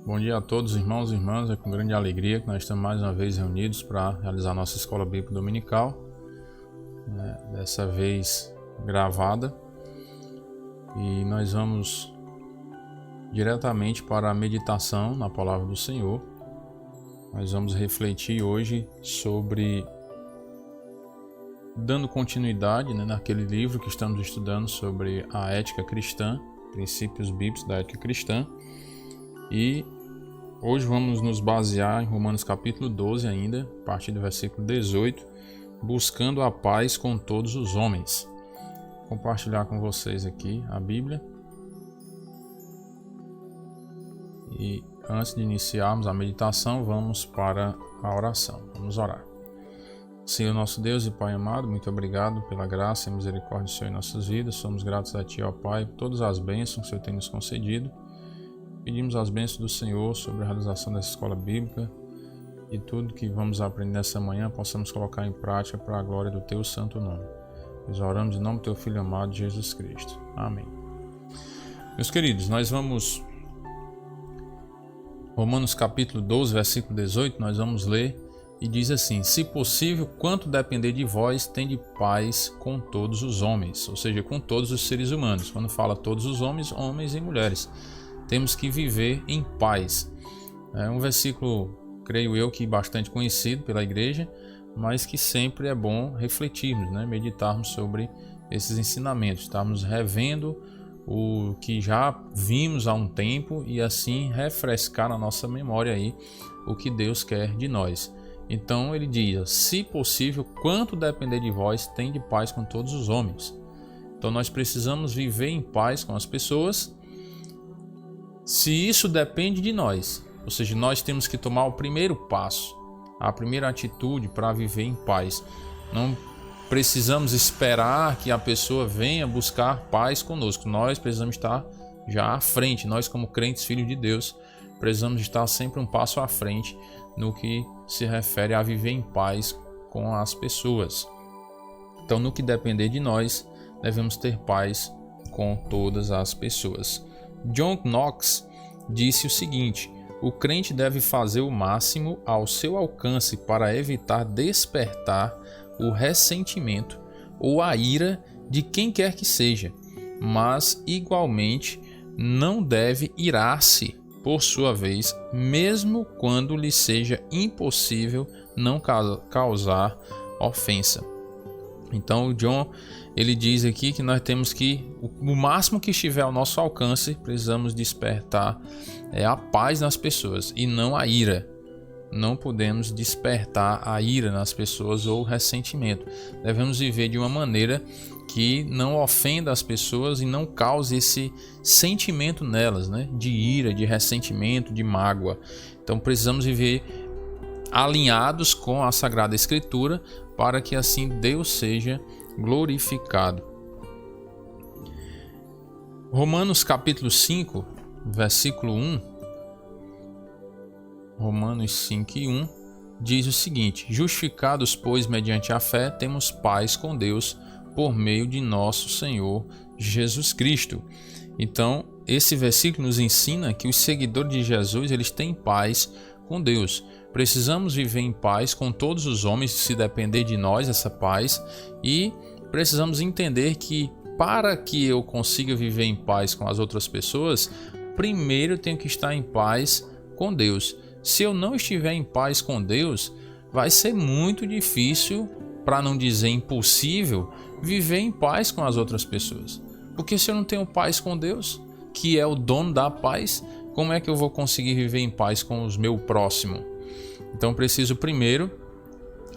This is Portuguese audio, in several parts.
Bom dia a todos, irmãos e irmãs. É com grande alegria que nós estamos mais uma vez reunidos para realizar nossa escola bíblica dominical, dessa vez gravada. E nós vamos diretamente para a meditação na palavra do Senhor. Nós vamos refletir hoje sobre, dando continuidade naquele livro que estamos estudando sobre a ética cristã, princípios bíblicos da ética cristã. E hoje vamos nos basear em Romanos capítulo 12 ainda, a partir do versículo 18, buscando a paz com todos os homens. Vou compartilhar com vocês aqui a Bíblia. E antes de iniciarmos a meditação, vamos para a oração. Vamos orar. Senhor nosso Deus e Pai amado, muito obrigado pela graça e misericórdia do Senhor em nossas vidas. Somos gratos a Ti, ó Pai, por todas as bênçãos que o Senhor tem nos concedido. Pedimos as bênçãos do Senhor sobre a realização dessa escola bíblica e tudo que vamos aprender nessa manhã possamos colocar em prática para a glória do Teu santo nome. Nós oramos em nome do Teu Filho amado, Jesus Cristo. Amém. Meus queridos, nós vamos... Romanos capítulo 12, versículo 18, nós vamos ler e diz assim: se possível, quanto depender de vós, tende paz com todos os homens, ou seja, com todos os seres humanos. Quando fala todos os homens, homens e mulheres. Temos que viver em paz. É um versículo, creio eu, que bastante conhecido pela igreja, mas que sempre é bom refletirmos, meditarmos sobre esses ensinamentos, estarmos revendo o que já vimos há um tempo e assim refrescar na nossa memória aí o que Deus quer de nós. Então ele diz: se possível, quanto depender de vós, tende paz com todos os homens. Então nós precisamos viver em paz com as pessoas. Se isso depende de nós, ou seja, nós temos que tomar o primeiro passo, a primeira atitude para viver em paz. Não precisamos esperar que a pessoa venha buscar paz conosco. Nós precisamos estar já à frente. Nós, como crentes, filhos de Deus, precisamos estar sempre um passo à frente no que se refere a viver em paz com as pessoas. Então, no que depender de nós, devemos ter paz com todas as pessoas. John Knox disse o seguinte: o crente deve fazer o máximo ao seu alcance para evitar despertar o ressentimento ou a ira de quem quer que seja, mas igualmente não deve irar-se por sua vez, mesmo quando lhe seja impossível não causar ofensa. Então o John, ele diz aqui que nós temos que, o máximo que estiver ao nosso alcance, precisamos despertar a paz nas pessoas e não a ira. Não podemos despertar a ira nas pessoas ou o ressentimento. Devemos viver de uma maneira que não ofenda as pessoas e não cause esse sentimento nelas, de ira, de ressentimento, de mágoa. Então precisamos viver alinhados com a Sagrada Escritura para que assim Deus seja glorificado. Romanos capítulo 5, versículo 1. Romanos 5 e 1 diz o seguinte: justificados, pois, mediante a fé, temos paz com Deus por meio de nosso Senhor Jesus Cristo. Então, esse versículo nos ensina que os seguidores de Jesus, eles têm paz com Deus. Precisamos viver em paz com todos os homens, se depender de nós essa paz, e precisamos entender que para que eu consiga viver em paz com as outras pessoas, primeiro eu tenho que estar em paz com Deus. Se eu não estiver em paz com Deus, vai ser muito difícil, para não dizer impossível, viver em paz com as outras pessoas. Porque se eu não tenho paz com Deus, que é o dono da paz, como é que eu vou conseguir viver em paz com os meu próximo? Então preciso primeiro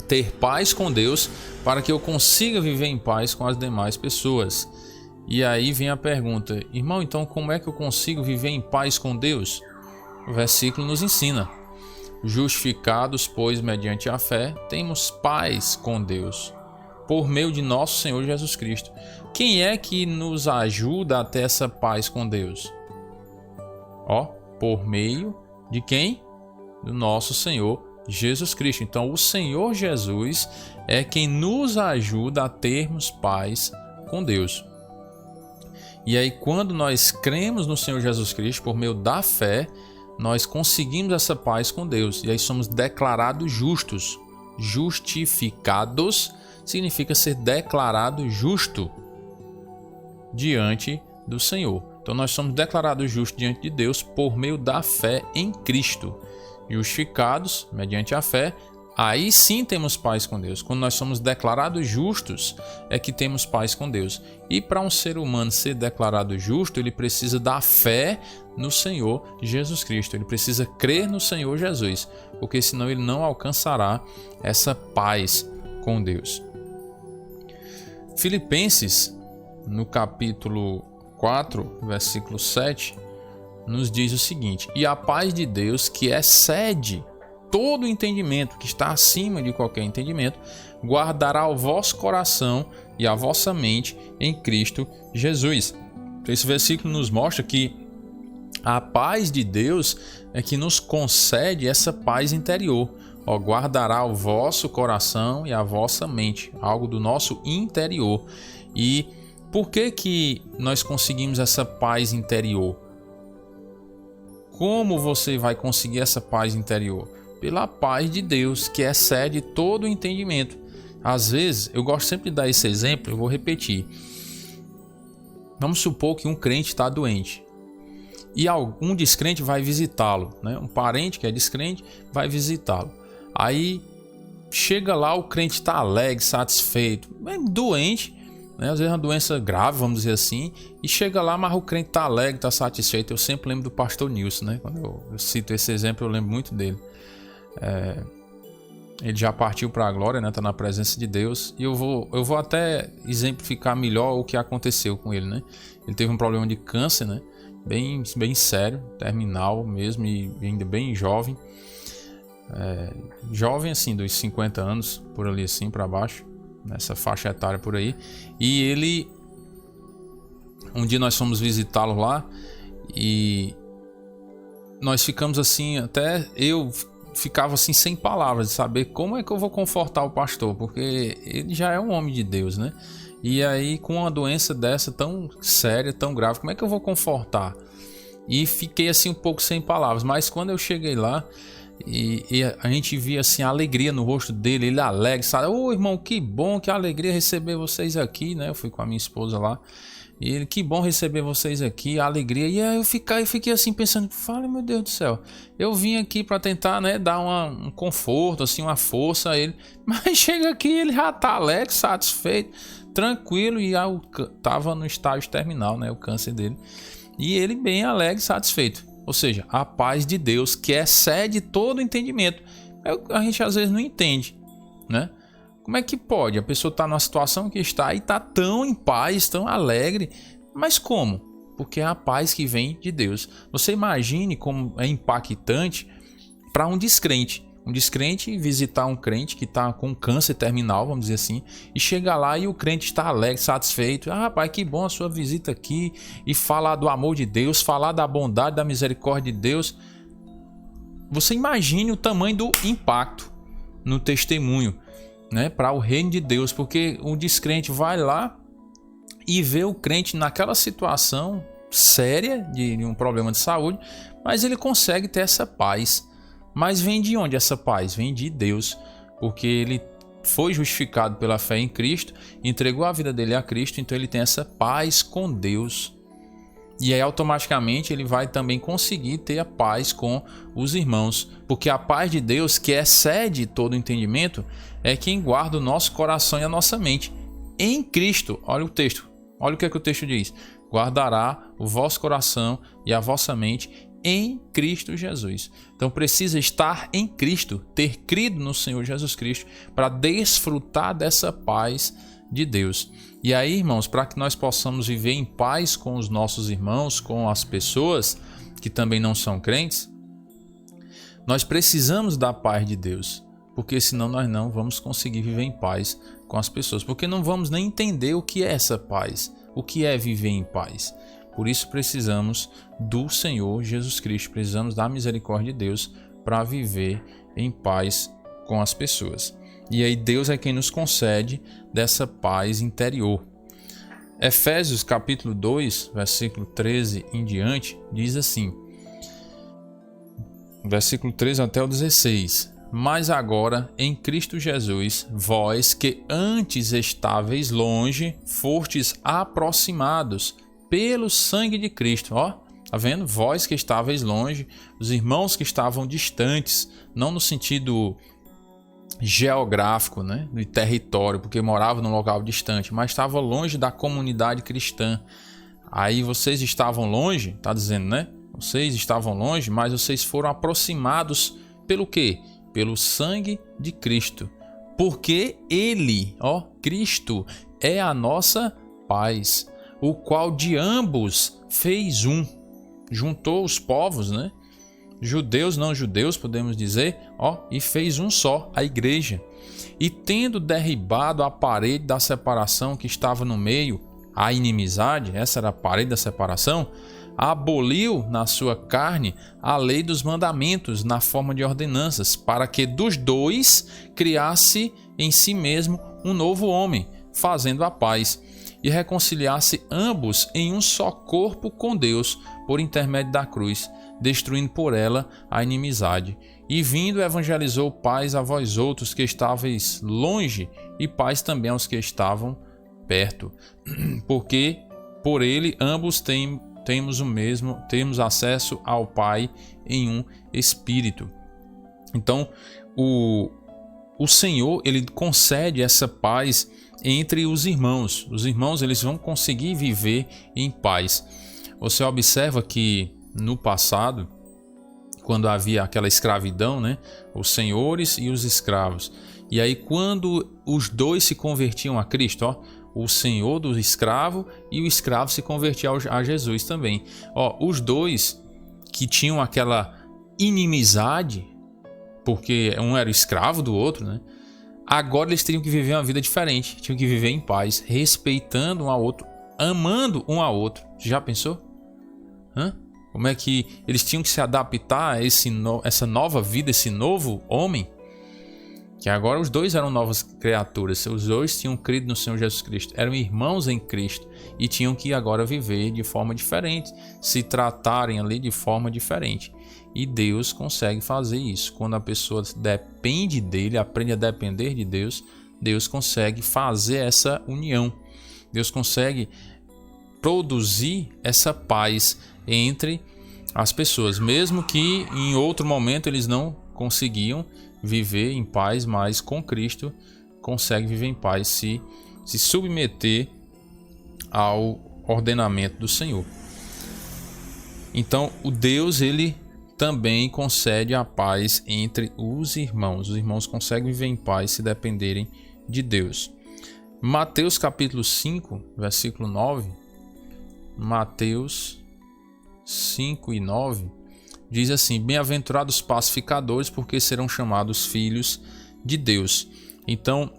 ter paz com Deus para que eu consiga viver em paz com as demais pessoas. E aí vem a pergunta: irmão, então como é que eu consigo viver em paz com Deus? O versículo nos ensina: justificados, pois, mediante a fé, temos paz com Deus, por meio de nosso Senhor Jesus Cristo. Quem é que nos ajuda a ter essa paz com Deus? Por meio de quem? Do nosso Senhor Jesus Cristo. Então, o Senhor Jesus é quem nos ajuda a termos paz com Deus. E aí, quando nós cremos no Senhor Jesus Cristo por meio da fé, nós conseguimos essa paz com Deus. E aí somos declarados justos. Justificados significa ser declarado justo diante do Senhor. Então nós somos declarados justos diante de Deus por meio da fé em Cristo. Justificados mediante a fé, aí sim temos paz com Deus. Quando nós somos declarados justos, é que temos paz com Deus. E para um ser humano ser declarado justo, ele precisa da fé no Senhor Jesus Cristo. Ele precisa crer no Senhor Jesus, porque senão ele não alcançará essa paz com Deus. Filipenses, no capítulo 4, versículo 7, nos diz o seguinte: e a paz de Deus, que excede todo entendimento, que está acima de qualquer entendimento, guardará o vosso coração e a vossa mente em Cristo Jesus. Esse versículo nos mostra que a paz de Deus é que nos concede essa paz interior. Guardará o vosso coração e a vossa mente, algo do nosso interior. E por que nós conseguimos essa paz interior? Como você vai conseguir essa paz interior? Pela paz de Deus, que excede todo o entendimento. Às vezes, eu gosto sempre de dar esse exemplo, eu vou repetir. Vamos supor que um crente está doente e algum descrente vai visitá-lo, né? Um parente que é descrente vai visitá-lo. Aí chega lá, o crente está alegre, satisfeito, é doente, né? Às vezes é uma doença grave, vamos dizer assim, e chega lá, mas o crente está alegre, está satisfeito. Eu sempre lembro do pastor Nilson, né? Quando eu cito esse exemplo, eu lembro muito dele. Ele já partiu para a glória, né? Tá na presença de Deus. E eu vou até exemplificar melhor o que aconteceu com ele, né? Ele teve um problema de câncer, né? Bem sério, terminal mesmo, e ainda bem jovem. Jovem assim, dos 50 anos, por ali assim para baixo, nessa faixa etária por aí. E ele, um dia nós fomos visitá-lo lá e nós ficamos assim, até eu ficava assim sem palavras de saber como é que eu vou confortar o pastor, porque ele já é um homem de Deus, né? E aí, com uma doença dessa tão séria, tão grave, como é que eu vou confortar? E fiquei assim um pouco sem palavras, mas quando eu cheguei lá e a gente via assim a alegria no rosto dele, ele alegre, sabe? Ô irmão, que bom, que alegria receber vocês aqui, né? Eu fui com a minha esposa lá. E ele, que bom receber vocês aqui, a alegria. E aí eu fiquei assim pensando, fala, meu Deus do céu, eu vim aqui para tentar, né, dar um conforto, assim, uma força a ele, mas chega aqui, ele já tá alegre, satisfeito, tranquilo, e tava no estágio terminal, né, o câncer dele, e ele bem alegre, satisfeito. Ou seja, a paz de Deus, que excede todo o entendimento. A gente às vezes não entende, né? Como é que pode? A pessoa está numa situação que está e está tão em paz, tão alegre. Mas como? Porque é a paz que vem de Deus. Você imagine como é impactante para um descrente. Um descrente visitar um crente que está com câncer terminal, vamos dizer assim, e chegar lá e o crente está alegre, satisfeito. Ah, pai, que bom a sua visita aqui. E falar do amor de Deus, falar da bondade, da misericórdia de Deus. Você imagine o tamanho do impacto no testemunho, né, para o reino de Deus, porque o descrente vai lá e vê o crente naquela situação séria de um problema de saúde, mas ele consegue ter essa paz. Mas vem de onde essa paz? Vem de Deus, porque ele foi justificado pela fé em Cristo, entregou a vida dele a Cristo, então ele tem essa paz com Deus. E aí automaticamente ele vai também conseguir ter a paz com os irmãos, porque a paz de Deus, que excede todo entendimento, é quem guarda o nosso coração e a nossa mente em Cristo. Olha o texto, olha o que é que o texto diz: guardará o vosso coração e a vossa mente em Cristo Jesus. Então precisa estar em Cristo, ter crido no Senhor Jesus Cristo para desfrutar dessa paz de Deus. E aí, irmãos, para que nós possamos viver em paz com os nossos irmãos, com as pessoas que também não são crentes, nós precisamos da paz de Deus, porque senão nós não vamos conseguir viver em paz com as pessoas, porque não vamos nem entender o que é essa paz, o que é viver em paz. Por isso precisamos do Senhor Jesus Cristo, precisamos da misericórdia de Deus para viver em paz com as pessoas. E aí Deus é quem nos concede dessa paz interior. Efésios capítulo 2, versículo 13 em diante, diz assim: versículo 13 até o 16. Mas agora, em Cristo Jesus, vós que antes estáveis longe, fostes aproximados pelo sangue de Cristo. Ó, tá vendo? Vós que estáveis longe, os irmãos que estavam distantes, não no sentido geográfico, né, de território, porque moravam num local distante, mas estavam longe da comunidade cristã. Aí vocês estavam longe, tá dizendo, né? Vocês estavam longe, mas vocês foram aproximados pelo quê? Pelo sangue de Cristo. Porque Ele, ó, Cristo, é a nossa paz, o qual de ambos fez um. Juntou os povos, né? Judeus, não judeus, podemos dizer, ó, e fez um só, a igreja. E tendo derribado a parede da separação que estava no meio, a inimizade, essa era a parede da separação, aboliu na sua carne a lei dos mandamentos na forma de ordenanças, para que dos dois criasse em si mesmo um novo homem, fazendo a paz, e reconciliasse ambos em um só corpo com Deus, por intermédio da cruz, destruindo por ela a inimizade. E vindo, evangelizou paz a vós outros que estáveis longe, e paz também aos que estavam perto, porque por ele ambos temos acesso ao Pai em um Espírito. Então, o Senhor, ele concede essa paz entre os irmãos. Os irmãos, eles vão conseguir viver em paz. Você observa que no passado, quando havia aquela escravidão, né, os senhores e os escravos. E aí quando os dois se convertiam a Cristo, ó, o senhor do escravo e o escravo se convertia a Jesus também. Ó, os dois que tinham aquela inimizade, porque um era escravo do outro, né? Agora eles teriam que viver uma vida diferente, tinham que viver em paz, respeitando um ao outro, amando um ao outro. Já pensou? Como é que eles tinham que se adaptar a essa nova vida, esse novo homem? Que agora os dois eram novas criaturas, os dois tinham crido no Senhor Jesus Cristo, eram irmãos em Cristo e tinham que agora viver de forma diferente, se tratarem ali de forma diferente. E Deus consegue fazer isso. Quando a pessoa depende dele, aprende a depender de Deus, Deus consegue fazer essa união. Deus consegue produzir essa paz entre as pessoas, mesmo que em outro momento eles não conseguiam viver em paz, mas com Cristo consegue viver em paz, se submeter ao ordenamento do Senhor. Então, o Deus, ele também concede a paz entre os irmãos. Os irmãos conseguem viver em paz se dependerem de Deus. Mateus capítulo 5, versículo 9. Mateus 5 e 9 diz assim: bem-aventurados pacificadores, porque serão chamados filhos de Deus. Então,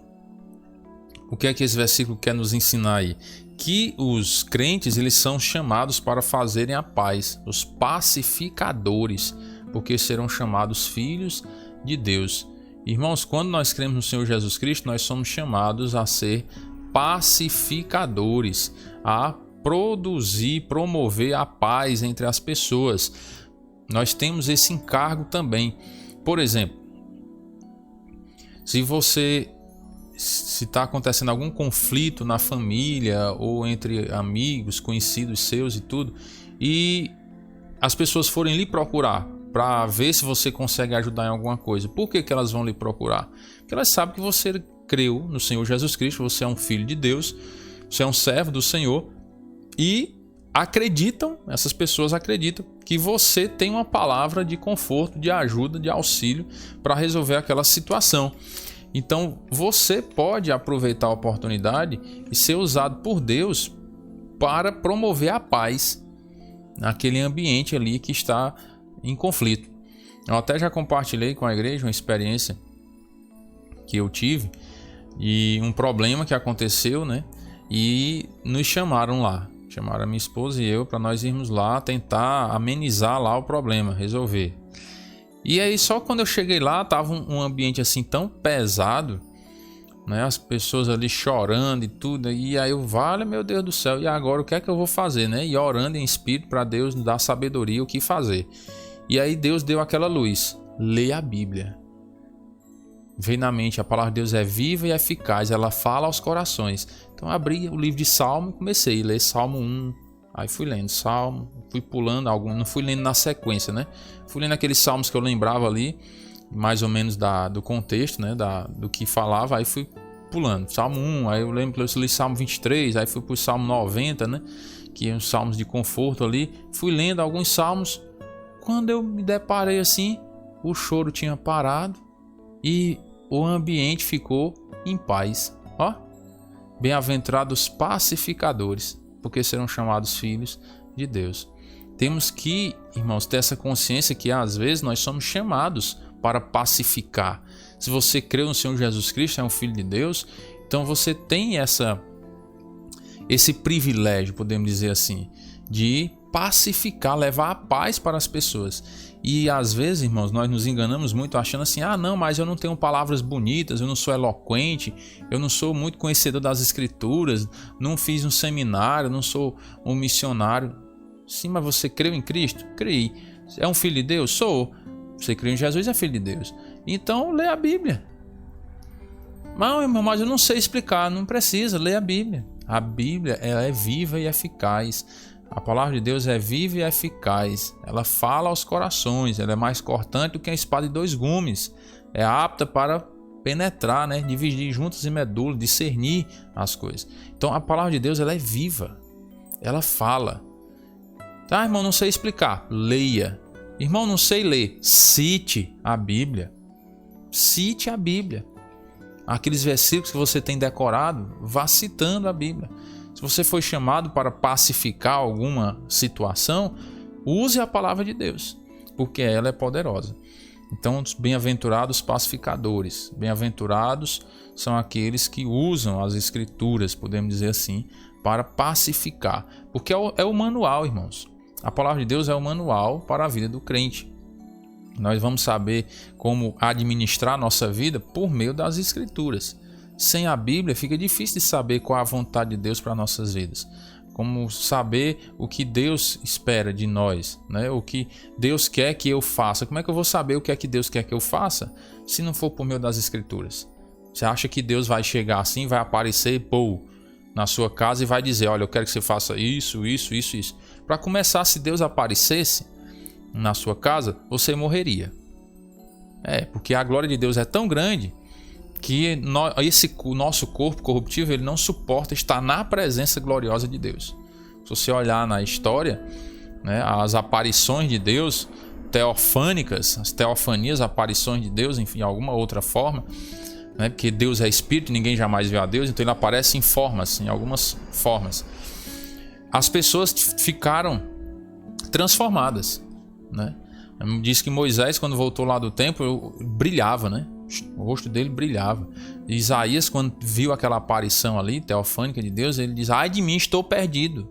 o que é que esse versículo quer nos ensinar aí? Que os crentes, eles são chamados para fazerem a paz, os pacificadores, porque serão chamados filhos de Deus. Irmãos, quando nós cremos no Senhor Jesus Cristo, nós somos chamados a ser pacificadores, a produzir, promover a paz entre as pessoas. Nós temos esse encargo também. Por exemplo, se está acontecendo algum conflito na família ou entre amigos, conhecidos seus e tudo, e as pessoas forem lhe procurar para ver se você consegue ajudar em alguma coisa, por que elas vão lhe procurar? Porque elas sabem que você creu no Senhor Jesus Cristo, você é um filho de Deus, você é um servo do Senhor, e essas pessoas acreditam que você tem uma palavra de conforto, de ajuda, de auxílio para resolver aquela situação. Então você pode aproveitar a oportunidade e ser usado por Deus para promover a paz naquele ambiente ali que está em conflito. Eu até já compartilhei com a igreja uma experiência que eu tive e um problema que aconteceu, né? E nos chamaram lá. Chamaram a minha esposa e eu para nós irmos lá tentar amenizar lá o problema, resolver. E aí só quando eu cheguei lá tava um ambiente assim tão pesado, né? As pessoas ali chorando e tudo. E aí eu, vale, meu Deus do céu, e agora o que é que eu vou fazer, né? E orando em espírito para Deus nos dar sabedoria o que fazer. E aí Deus deu aquela luz. Leia a Bíblia. Veio na mente, a palavra de Deus é viva e eficaz, ela fala aos corações. Então eu abri o livro de Salmo e comecei a ler Salmo 1. Aí fui lendo Salmo, fui pulando algum, não fui lendo na sequência, né? Fui lendo aqueles salmos que eu lembrava ali, mais ou menos do contexto, né? Do que falava, aí fui pulando. Salmo 1, aí eu lembro que eu li Salmo 23, aí fui pro Salmo 90, né? Que é uns salmos de conforto ali. Fui lendo alguns salmos. Quando eu me deparei assim, o choro tinha parado e o ambiente ficou em paz. Ó, bem-aventurados pacificadores, porque serão chamados filhos de Deus. Temos que, irmãos, ter essa consciência que às vezes nós somos chamados para pacificar. Se você crê no Senhor Jesus Cristo, é um filho de Deus, então você tem esse privilégio, podemos dizer assim, de pacificar, levar a paz para as pessoas. E às vezes, irmãos, nós nos enganamos muito achando assim, não, mas eu não tenho palavras bonitas, eu não sou eloquente, eu não sou muito conhecedor das escrituras, não fiz um seminário, não sou um missionário. Sim, mas você creu em Cristo? Creio. É um filho de Deus? Sou. Você creu em Jesus, é filho de Deus. Então, lê a Bíblia. Não, irmão, mas eu não sei explicar. Não precisa, lê a Bíblia. A Bíblia, ela é viva e eficaz. A palavra de Deus é viva e eficaz. Ela fala aos corações. Ela é mais cortante do que a espada de 2 gumes. É apta para penetrar, né? Dividir juntas e medulas, discernir as coisas. Então, a palavra de Deus, ela é viva. Ela fala. Tá, irmão, não sei explicar. Leia. Irmão, não sei ler. Cite a Bíblia. Cite a Bíblia. Aqueles versículos que você tem decorado, vá citando a Bíblia. Se você foi chamado para pacificar alguma situação, use a palavra de Deus, porque ela é poderosa. Então, os bem-aventurados pacificadores. Bem-aventurados são aqueles que usam as escrituras, podemos dizer assim, para pacificar. Porque é o manual, irmãos. A palavra de Deus é o manual para a vida do crente. Nós vamos saber como administrar a nossa vida por meio das escrituras. Sem a Bíblia fica difícil de saber qual é a vontade de Deus para nossas vidas. Como saber o que Deus espera de nós, né? O que Deus quer que eu faça. Como é que eu vou saber o que é que Deus quer que eu faça se não for por meio das escrituras? Você acha que Deus vai chegar assim, vai aparecer na sua casa e vai dizer, olha, eu quero que você faça isso, isso, isso, isso. Para começar, se Deus aparecesse na sua casa, você morreria. Porque a glória de Deus é tão grande que o nosso corpo corruptível ele não suporta estar na presença gloriosa de Deus. Se você olhar na história, né, as aparições de Deus teofânicas, as teofanias, aparições de Deus, enfim, de alguma outra forma, né, porque Deus é espírito, ninguém jamais viu a Deus, então ele aparece em formas, em algumas formas. As pessoas ficaram transformadas, né? Diz que Moisés, quando voltou lá do templo, brilhava, né? O rosto dele brilhava. E Isaías, quando viu aquela aparição ali, teofânica de Deus, ele diz, ai de mim, estou perdido.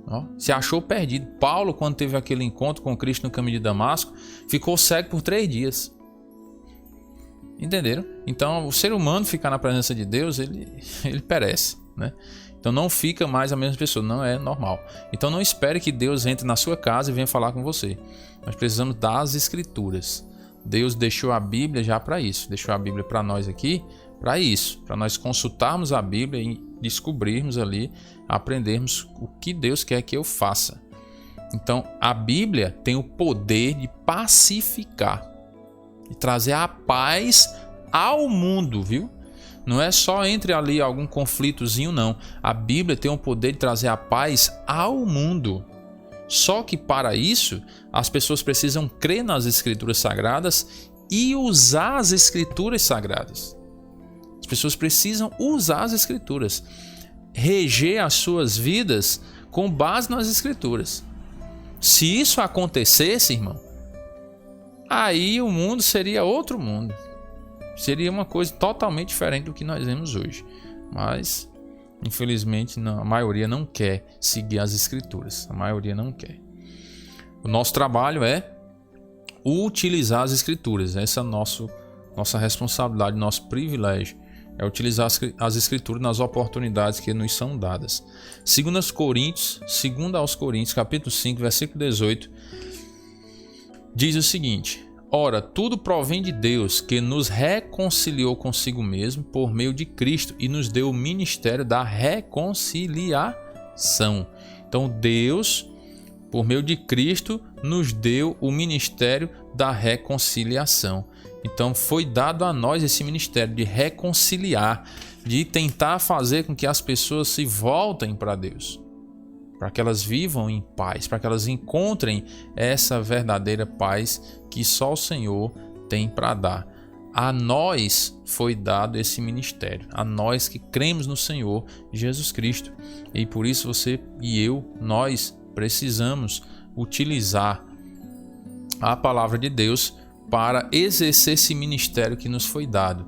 Ó, se achou perdido. Paulo, quando teve aquele encontro com Cristo no caminho de Damasco, ficou cego por 3 dias. Entenderam? Então, o ser humano ficar na presença de Deus, ele perece, né? Então não fica mais a mesma pessoa, não é normal. Então não espere que Deus entre na sua casa e venha falar com você. Nós precisamos das escrituras. Deus deixou a Bíblia já para isso. Deixou a Bíblia para nós aqui, para isso. Para nós consultarmos a Bíblia e descobrirmos ali, aprendermos o que Deus quer que eu faça. Então a Bíblia tem o poder de pacificar e trazer a paz ao mundo, viu? Não é só entre ali algum conflitozinho, não. A Bíblia tem o poder de trazer a paz ao mundo. Só que para isso, as pessoas precisam crer nas Escrituras Sagradas e usar as Escrituras Sagradas. As pessoas precisam usar as Escrituras. Reger as suas vidas com base nas Escrituras. Se isso acontecesse, irmão, aí o mundo seria outro mundo. Seria uma coisa totalmente diferente do que nós vemos hoje. Mas, infelizmente, a maioria não quer seguir as escrituras. A maioria não quer. O nosso trabalho é utilizar as escrituras. Essa é a nossa responsabilidade, nosso privilégio. É utilizar as escrituras nas oportunidades que nos são dadas. 2 aos Coríntios, capítulo 5, versículo 18. diz o seguinte: ora, tudo provém de Deus, que nos reconciliou consigo mesmo por meio de Cristo e nos deu o ministério da reconciliação. Então Deus, por meio de Cristo, nos deu o ministério da reconciliação. Então foi dado a nós esse ministério de reconciliar, de tentar fazer com que as pessoas se voltem para Deus, para que elas vivam em paz, para que elas encontrem essa verdadeira paz que só o Senhor tem para dar. A nós foi dado esse ministério, a nós que cremos no Senhor Jesus Cristo. E por isso você e eu, nós precisamos utilizar a palavra de Deus para exercer esse ministério que nos foi dado,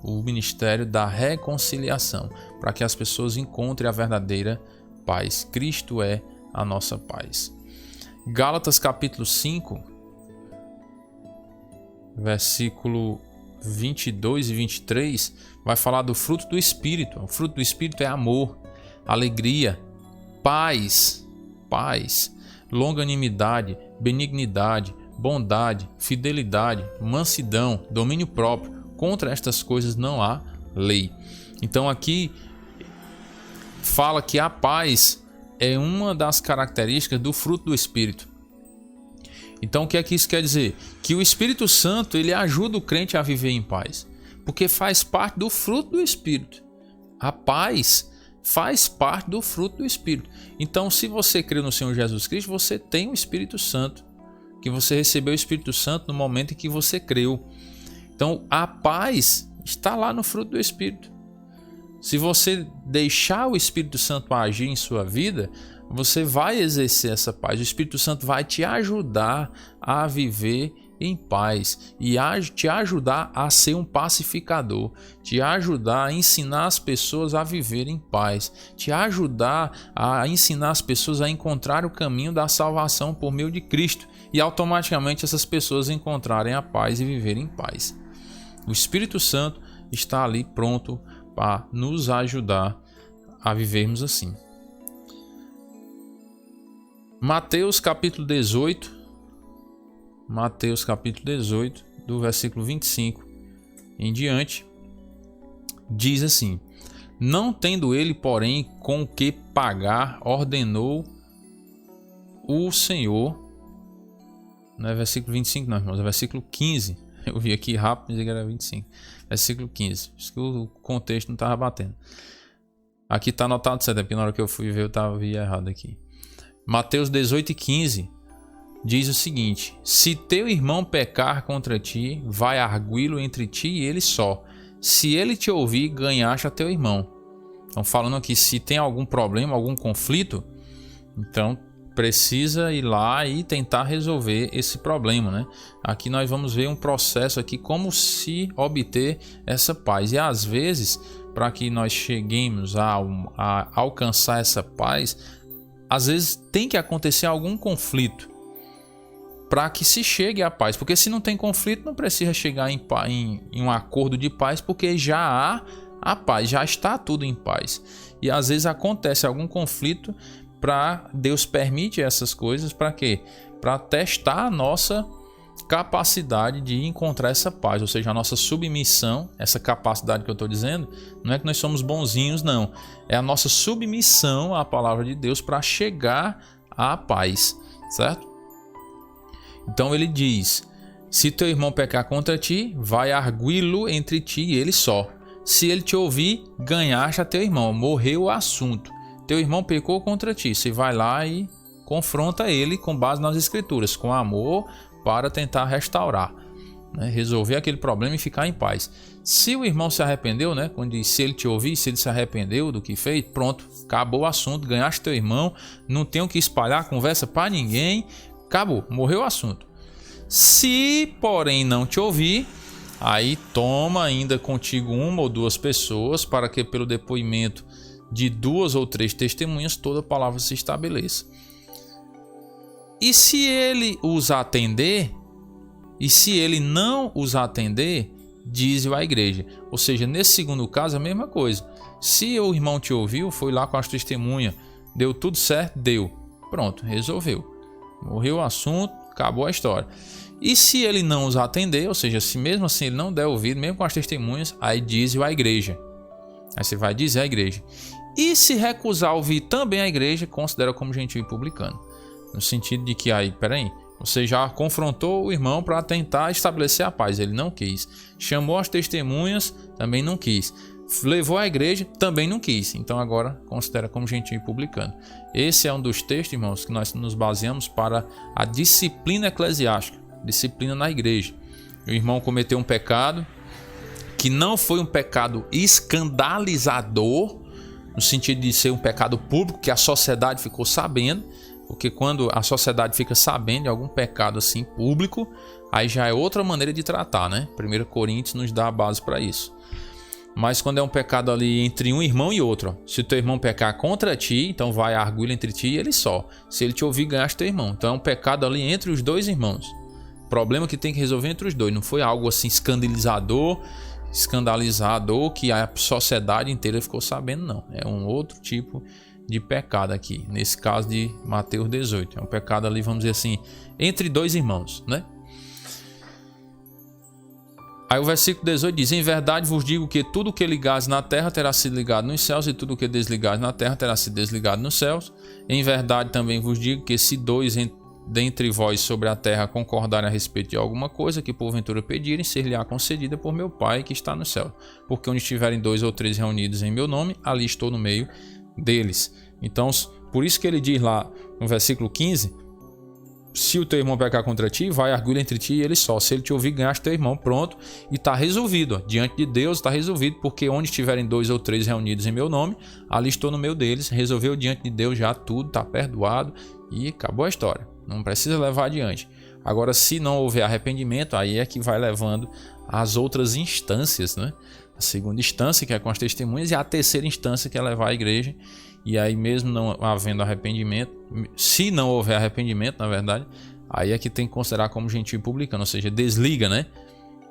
o ministério da reconciliação, para que as pessoas encontrem a verdadeira paz. Cristo é a nossa paz. Gálatas capítulo 5, versículo 22 e 23, vai falar do fruto do Espírito. O fruto do Espírito é amor, alegria, paz, longanimidade, benignidade, bondade, fidelidade, mansidão, domínio próprio. Contra estas coisas não há lei. Então aqui fala que a paz é uma das características do fruto do Espírito. Então o que é que isso quer dizer? Que o Espírito Santo ele ajuda o crente a viver em paz, porque faz parte do fruto do Espírito. A paz faz parte do fruto do Espírito. Então se você crê no Senhor Jesus Cristo, você tem o Espírito Santo, que você recebeu o Espírito Santo no momento em que você creu. Então a paz está lá no fruto do Espírito. Se você deixar o Espírito Santo agir em sua vida, você vai exercer essa paz. O Espírito Santo vai te ajudar a viver em paz e te ajudar a ser um pacificador, te ajudar a ensinar as pessoas a viver em paz, te ajudar a ensinar as pessoas a encontrar o caminho da salvação por meio de Cristo e automaticamente essas pessoas encontrarem a paz e viverem em paz. O Espírito Santo está ali pronto para nos ajudar a vivermos assim. Mateus capítulo 18, do versículo 25 em diante, diz assim: não tendo ele, porém, com o que pagar, ordenou o Senhor. Não é versículo 25 não, irmãos, é versículo 15. Eu vi aqui rápido, mas era 25. Versículo 15. Acho que o contexto não estava batendo. Aqui está anotado certo, porque na hora que eu fui ver eu estava errado aqui. Mateus 18:15 diz o seguinte: se teu irmão pecar contra ti, vai arguí-lo entre ti e ele só. Se ele te ouvir, ganhaste a teu irmão. Então falando aqui, se tem algum problema, algum conflito, então precisa ir lá e tentar resolver esse problema, né? Aqui nós vamos ver um processo aqui, como se obter essa paz. E às vezes, para que nós cheguemos a alcançar essa paz, às vezes tem que acontecer algum conflito para que se chegue à paz. Porque se não tem conflito, não precisa chegar em um acordo de paz, porque já há a paz, já está tudo em paz. E às vezes acontece algum conflito, Deus permite essas coisas para quê? Para testar a nossa capacidade de encontrar essa paz, ou seja, a nossa submissão. Essa capacidade que eu estou dizendo não é que nós somos bonzinhos, não, é a nossa submissão à palavra de Deus para chegar à paz, certo? Então ele diz: se teu irmão pecar contra ti, vai arguí-lo entre ti e ele só. Se ele te ouvir, ganhaste a teu irmão, morreu o assunto. Teu irmão pecou contra ti, você vai lá e confronta ele com base nas escrituras, com amor, para tentar restaurar, né? Resolver aquele problema e ficar em paz. Se o irmão se arrependeu, né? Quando diz se ele te ouvir, se ele se arrependeu do que fez, pronto, acabou o assunto, ganhaste teu irmão, não tem o que espalhar conversa para ninguém, acabou, morreu o assunto. Se, porém, não te ouvir, aí toma ainda contigo uma ou duas pessoas, para que pelo depoimento de 2 ou 3 testemunhas toda a palavra se estabeleça. E se ele os atender, e se ele não os atender, diz-o à igreja. Ou seja, nesse segundo caso a mesma coisa. Se o irmão te ouviu, foi lá com as testemunhas, deu tudo certo, deu, pronto, resolveu, morreu o assunto, acabou a história. E se ele não os atender, ou seja, se mesmo assim ele não der ouvido, mesmo com as testemunhas, aí diz a igreja. Aí você vai dizer à igreja. E se recusar a ouvir também a igreja, considera como gentil e publicano. No sentido de que aí, peraí, você já confrontou o irmão para tentar estabelecer a paz, ele não quis. Chamou as testemunhas, também não quis. Levou à igreja, também não quis. Então agora considera como gentil e publicano. Esse é um dos textos, irmãos, que nós nos baseamos para a disciplina eclesiástica, disciplina na igreja. O irmão cometeu um pecado que não foi um pecado escandalizador, no sentido de ser um pecado público que a sociedade ficou sabendo, porque quando a sociedade fica sabendo de algum pecado assim público, aí já é outra maneira de tratar, né? 1 Coríntios nos dá a base para isso. Mas quando é um pecado ali entre um irmão e outro, ó, se o teu irmão pecar contra ti, então vai a arguilha entre ti e ele só. Se ele te ouvir, ganhaste teu irmão. Então é um pecado ali entre os dois irmãos. Problema que tem que resolver entre os dois. Não foi algo assim escandalizador que a sociedade inteira ficou sabendo, não. É um outro tipo de pecado aqui, nesse caso de Mateus 18. É um pecado ali, vamos dizer assim, entre dois irmãos, né? Aí o versículo 18 diz: em verdade vos digo que tudo que ligares na terra terá sido ligado nos céus, e tudo que desligares na terra terá sido desligado nos céus. Em verdade também vos digo que se dois dentre vós sobre a terra concordarem a respeito de alguma coisa que porventura pedirem, ser-lhe-á concedida por meu Pai que está no céu. Porque onde estiverem 2 ou 3 reunidos em meu nome, ali estou no meio deles. Então, por isso que ele diz lá no versículo 15: se o teu irmão pecar contra ti, vai arguir entre ti e ele só. Se ele te ouvir, ganhaste teu irmão. Pronto. E está resolvido. Ó. Diante de Deus está resolvido. Porque onde estiverem 2 ou 3 reunidos em meu nome, ali estou no meio deles. Resolveu diante de Deus já tudo. Está perdoado. E acabou a história. Não precisa levar adiante. Agora, se não houver arrependimento, aí é que vai levando às outras instâncias, né? A segunda instância, que é com as testemunhas, e a terceira instância, que é levar à igreja. E aí, mesmo não havendo arrependimento, se não houver arrependimento, na verdade, aí é que tem que considerar como gentil publicano, ou seja, desliga, né?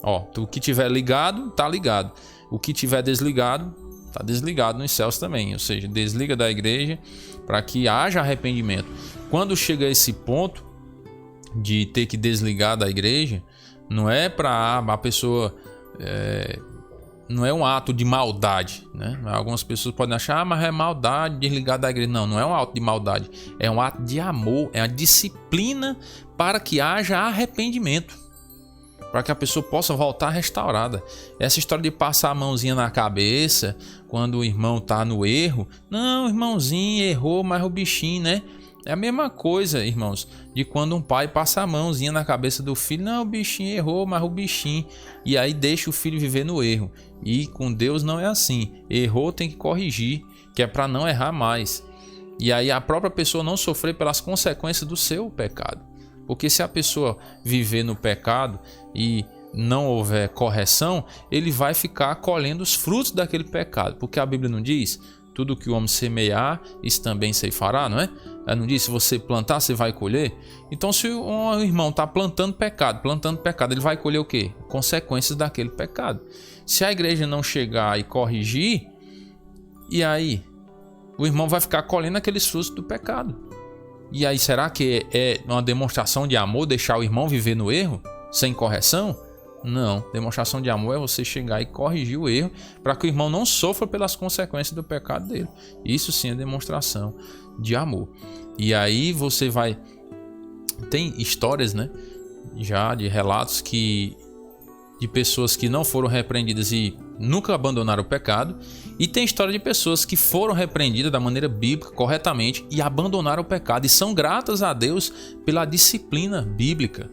Ó, o que tiver ligado, tá ligado. O que tiver desligado, tá desligado nos céus também. Ou seja, desliga da igreja para que haja arrependimento. Quando chega a esse ponto de ter que desligar da igreja, não é para a pessoa... não é um ato de maldade, né? Algumas pessoas podem achar, mas é maldade desligar da igreja. Não, não é um ato de maldade. É um ato de amor, é a disciplina para que haja arrependimento, para que a pessoa possa voltar restaurada. Essa história de passar a mãozinha na cabeça quando o irmão está no erro, não, irmãozinho errou, mas o bichinho, né? É a mesma coisa, irmãos, de quando um pai passa a mãozinha na cabeça do filho. Não, o bichinho errou, mas o bichinho. E aí deixa o filho viver no erro. E com Deus não é assim. Errou, tem que corrigir, que é para não errar mais. E aí a própria pessoa não sofrer pelas consequências do seu pecado. Porque se a pessoa viver no pecado e não houver correção, ele vai ficar colhendo os frutos daquele pecado. Porque a Bíblia não diz... tudo que o homem semear, isso também ceifará, não é? Ela não diz, se você plantar, você vai colher? Então, se um irmão está plantando pecado, ele vai colher o quê? Consequências daquele pecado. Se a igreja não chegar e corrigir, e aí? O irmão vai ficar colhendo aqueles frutos do pecado. E aí, será que é uma demonstração de amor deixar o irmão viver no erro, sem correção? Não, demonstração de amor é você chegar e corrigir o erro para que o irmão não sofra pelas consequências do pecado dele. Isso sim é demonstração de amor. E aí você vai... Tem histórias, né? Já de relatos de pessoas que não foram repreendidas e nunca abandonaram o pecado. E tem história de pessoas que foram repreendidas da maneira bíblica, corretamente, e abandonaram o pecado. E são gratas a Deus pela disciplina bíblica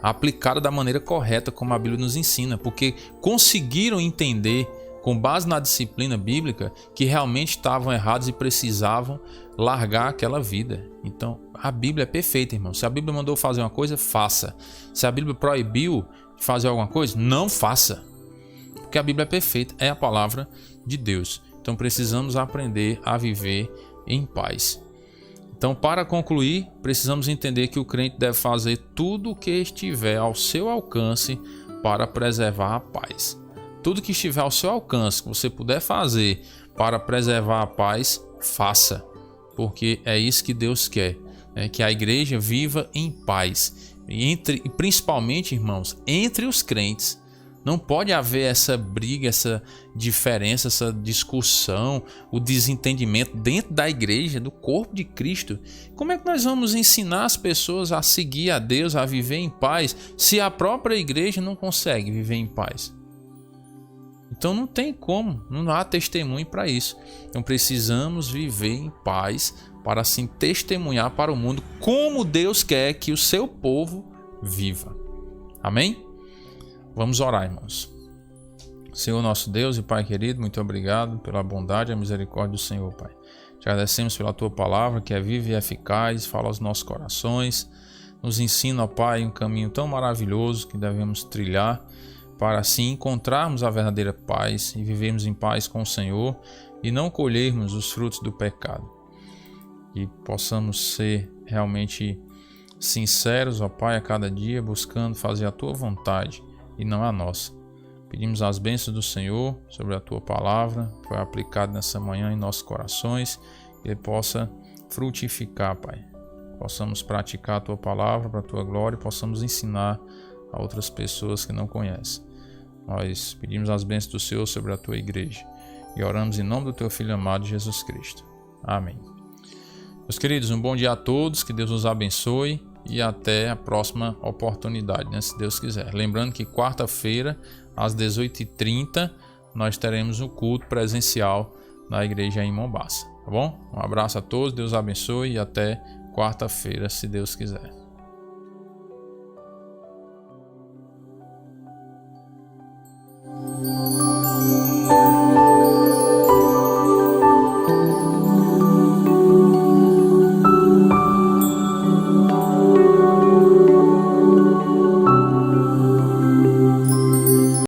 aplicada da maneira correta, como a Bíblia nos ensina, porque conseguiram entender, com base na disciplina bíblica, que realmente estavam errados e precisavam largar aquela vida. Então, a Bíblia é perfeita, irmão. Se a Bíblia mandou fazer uma coisa, faça. Se a Bíblia proibiu de fazer alguma coisa, não faça. Porque a Bíblia é perfeita, é a palavra de Deus. Então, precisamos aprender a viver em paz. Então, para concluir, precisamos entender que o crente deve fazer tudo o que estiver ao seu alcance para preservar a paz. Tudo que estiver ao seu alcance, que você puder fazer para preservar a paz, faça. Porque é isso que Deus quer, que a igreja viva em paz. e principalmente, irmãos, entre os crentes. Não pode haver essa briga, essa diferença, essa discussão, o desentendimento dentro da igreja, do corpo de Cristo. Como é que nós vamos ensinar as pessoas a seguir a Deus, a viver em paz, se a própria igreja não consegue viver em paz? Então não tem como, não há testemunho para isso. Então precisamos viver em paz para assim testemunhar para o mundo como Deus quer que o seu povo viva. Amém? Vamos orar, irmãos. Senhor nosso Deus e Pai querido, muito obrigado pela bondade e a misericórdia do Senhor, Pai. Te agradecemos pela Tua palavra, que é viva e eficaz, fala aos nossos corações. Nos ensina, ó Pai, um caminho tão maravilhoso que devemos trilhar para assim encontrarmos a verdadeira paz e vivermos em paz com o Senhor e não colhermos os frutos do pecado. E possamos ser realmente sinceros, ó Pai, a cada dia, buscando fazer a Tua vontade e não a nossa. Pedimos as bênçãos do Senhor sobre a Tua palavra, que foi aplicada nessa manhã em nossos corações, que Ele possa frutificar, Pai. Possamos praticar a Tua palavra para a Tua glória e possamos ensinar a outras pessoas que não conhecem. Nós pedimos as bênçãos do Senhor sobre a Tua igreja e oramos em nome do Teu Filho amado Jesus Cristo. Amém. Meus queridos, um bom dia a todos, que Deus nos abençoe. E até a próxima oportunidade, né, se Deus quiser. Lembrando que quarta-feira, às 18h30, nós teremos um culto presencial na igreja em Mombaça, tá bom? Um abraço a todos, Deus abençoe e até quarta-feira, se Deus quiser.